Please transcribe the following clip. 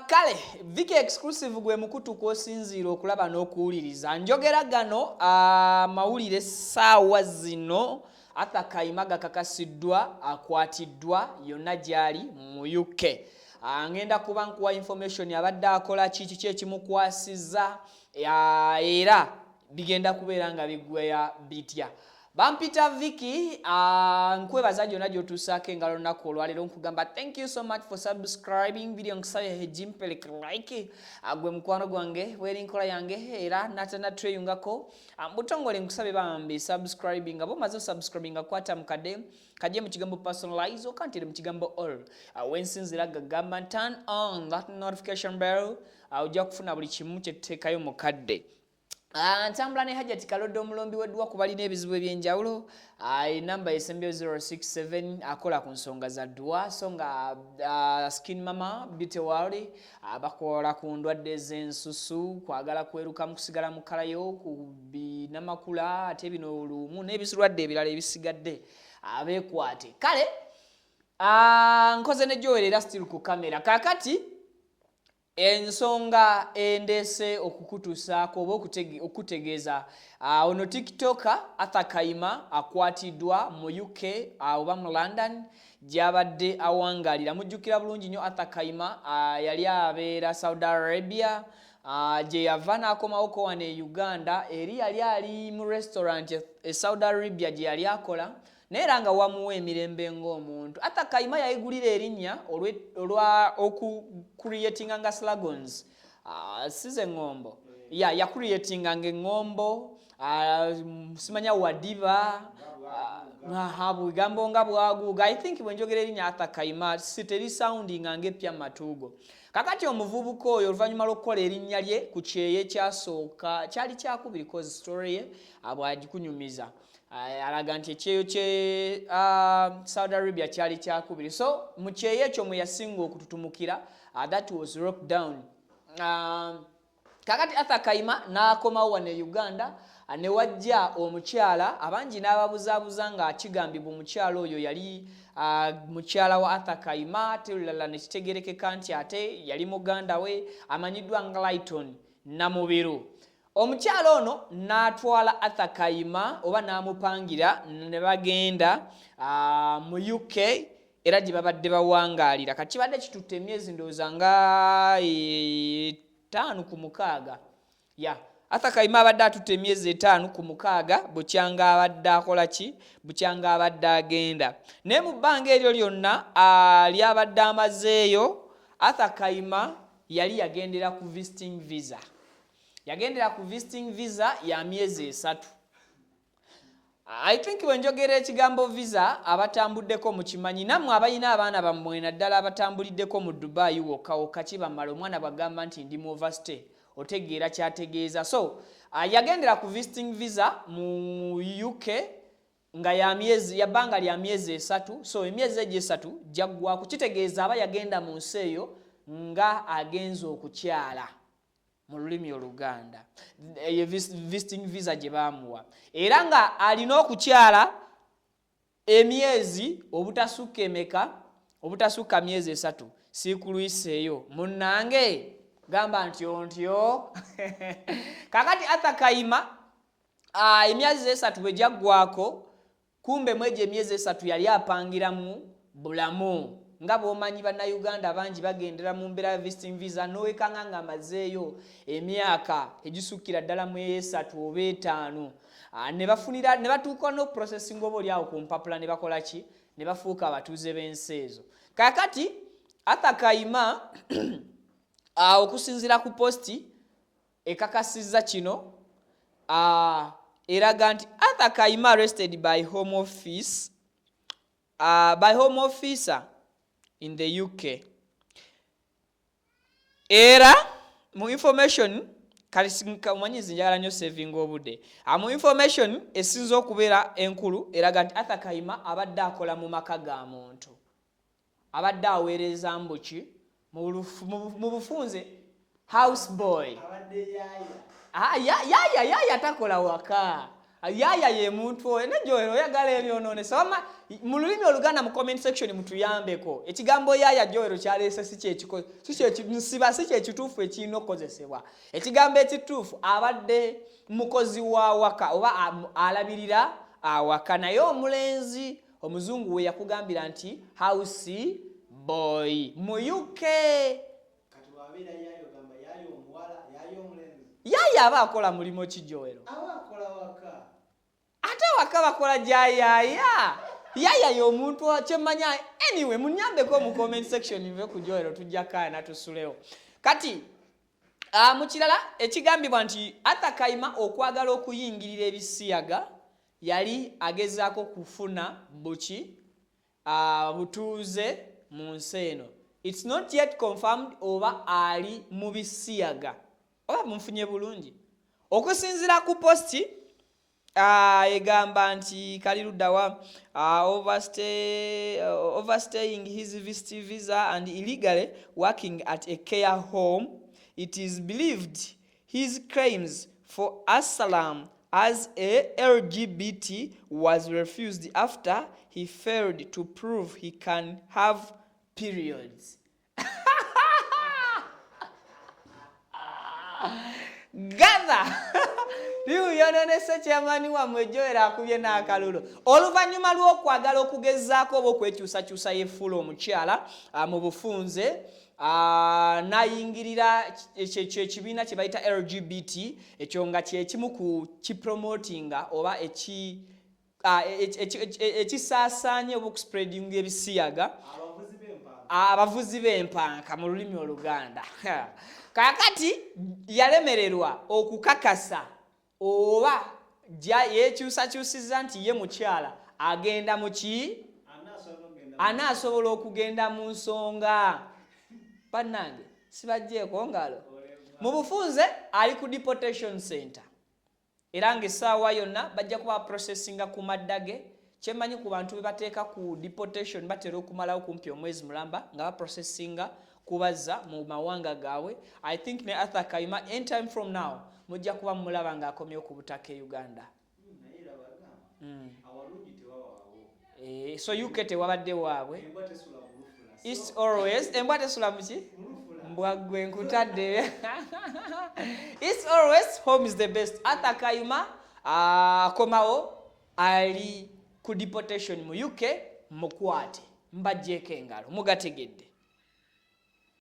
Kale Viki exclusive gwe mukutu kwosinzira okulaba n'okuwuliriza njogera gano mawulire saawa zino Auther Kayima gakakasiddwa akwatiddwa yonna gyali mu UK. Ngenda kuba nkuwa information abadde akola kiki ekimukwasiza era bigenda kubeera nga bigweya bitya. Bampita Viki nkwebaza gyonna gy'otuusaako engalo nnaku olwaleero nkugamba thank you so much for subscribing video nkusabye hejimpeleke like gwe mukwano gwange weri nkola yange era natana tweyungako butongole nkusabye bambi subscribing abo maze subscribing akwata mukade kaje mu kigambo personalize okantire mu kigambo all wensinzira gagamba turn on that notification bell ojja kufuna buli kimu kye tuteekayo mukadde. Ntambula ne Hajati Kaloddo omulombi weddwa kubalina ebizibu ebyenjawulo namba esembyo 067 akola ku nsonga za ddwa songa skin mama beauty world abakola ku ndwadde z'ensusu kwagala kweruka mu kusigala mu kalayo ku binamakula ate bino olumu n'ebisirwadde ebirala ebisigadde abeekwate kale nkoze ne jowerera still ku kamera kakati ensonga endese okukutusaako oba okutegeeza ono TikToker Auther Kayima akwatiddwa mu UK oba mu London gy'abadde awangalira. Mujjukira bulungi nnyo Auther Kayima yali abeera Saudi Arabia gye yava n'akomawo ko wano e Uganda eri yali ali mu restaurant e Saudi Arabia gye yali akola naye nga wamuwa emirembe ng'omuntu. Auther Kayima yayigulira erinnya olwa creatinga nga slogans size ngombo ya creatinga ng'engombo simanya wadiva bwigambo nga bwaguga. I think bwenjogera erinnya Auther Kayima siteri sounding ng'epya matugo. Kakati omuvubuka oyo oluvannyuma lw'okukola erinnya lye ku kyeyo ekyasooka kyali kyakubiri cause story ye bwagikunyumiza alaga nti ekyeyo kye Saudi Arabia kyali kyakubiri so mu kyeyo ekyo mwe yasinga okututumukira that was rock down. Kakati Auther Kayima n'akomawo wano e Uganda ne wajja omukyala abangi n'ababuzaabuza nga akigambibwa omukyala oyo yali mukyala wa Auther Kayima ate olulala ne kitegerekeka nti ate yali muganda we amanyiddwa nga Lighton Namubiru. Omukyala ono n'atwala Auther Kayima oba n'amupangira ne bagenda mu UK era gye babadde bawangaalira kati kibadde kitutte emyezi ndowooza nga 5 ku 6 Auther Kayima abadde atutte emyezi 5 ku 6 bukyanga abadde akola ki bukyanga abadde agenda naye mu bbanga eryo lyonna lyabadde amazeeyo Auther Kayima yali yagendera ku visiting visa. Yagendera ku visiting visa ya myezi 3. I think wenjogera ekigambo visa abatambuddeko mu kimanyi nammwe abayina abaana bammwe naddala abatambuliddeko mu Dubai wokka kibamala omwana bwagamba nti ndi mu overstay otegeera kyategeeza. So yagendera ku visiting visa mu UK nga ya bbanga lya myezi 3 so emyezi egyo 3 jaggwako kitegeeza aba yagenda mu nsi eyo nga agenza okukyala mu lulimi Oluganda visiting visa gye baamuwa era nga alina okukyala emyezi obutasukka emeka obutasukka myezi 3 siikuluyiseeyo munnange gamba ntyo kakati Auther Kayima emyezi 3 bwe jaggwako kumbe mwegyo emyezi 3 yali apangiramu bulamu nga bwomanyi bannayuganda bangi bagendera mu mbeera ya visiting visa n'owekanga nga amazeeyo emyaka egisukira ddala mu 3 oba 5 ne batuuka no processing oba oli awo ku mpapula ne bakola ki ne bafuuka abatuuze b'ensi ezo. Kakati Auther Kayima okusinziira ku posti ekakasizza kino eraga nti Auther Kayima arrested by home officer in the UK. Era mu information kalisinka mwanyizi njagala nnyo saving obudde. Mu information esinza okubeera enkulu eraga nti Auther Kayima abadde akola mu maka ga muntu. Abadde aweereza mbuki mu bufunze house boy. Abadde yaya takola waka. yaya ye muntu oyo ne Joel oyagala ebyonone soma mu lulimi oluganda mu comment section mutuyambeko ekigambo yaya Joel kyalese si kyekituufu ekinokozesebwa ekigambo ekituufu abadde mukozi wa waka oba alabirira awaka naye omulenzi omuzungu we yakugambira nti house boy mu UK yaya aba akola mulimo ki Joel ate waka bakola jayaya yaya y'omuntu kyemmanya anyway munyambeko mu comment section nve ku Joel tujja kana tusulewo kati mu kirala ekigambibwa nti Auther Kayima okwagala okuyingirira Ebisiyaga yali agezaako kufuna buki butuuze mu nsi eno. It's not yet confirmed oba ali mu Bisiyaga oba munfunye bulungi okusinziira ku posti egamba nti kaliruddawa overstaying his visa and illegally working at a care home. It is believed his claims for asylum as a LGBT was refused after he failed to prove he can have periods. Gather! Yononese kyamani wamwe Joel akubye n'akalulu oluvannyuma lw'okwagala okugezaako oba okwekyusakyusa yefuula omukyala mu bufunze nayingirira ekibiina kye bayita LGBT ekyo nga kyekimu ku kipromotinga oba ekisaasaanya oba okuspreadinga Ebisiyaga abavuzi b'empanka mu lulimi oluganda kakati yalemererwa okukakasa oba yekyusakyusiza nti ye mukyala agenda muki anaasobola okugenda mu nsonga bannange sibajjeeko ngalo mu bufunze ali ku deportation center era ng'essaawa yonna bajja kuba processinga ku madda ge kyemmanyi ku bantu be bateeka ku deportation batera okumalawo kumpi omwezi mulamba nga baprocessinga kubazza mu mawanga gaabwe. I think ne Auther Kayima anytime from now mujja kuba mulaba ng'akomyewo ku butaka e Uganda. So UK tewabadde waabwe. It's always embwa tesula muki mbwaggwe nkutadde. It's always home is the best. Auther Kayima akomawo ali ku deportation mu UK mukwate mbajjeeko engalo mugategedde.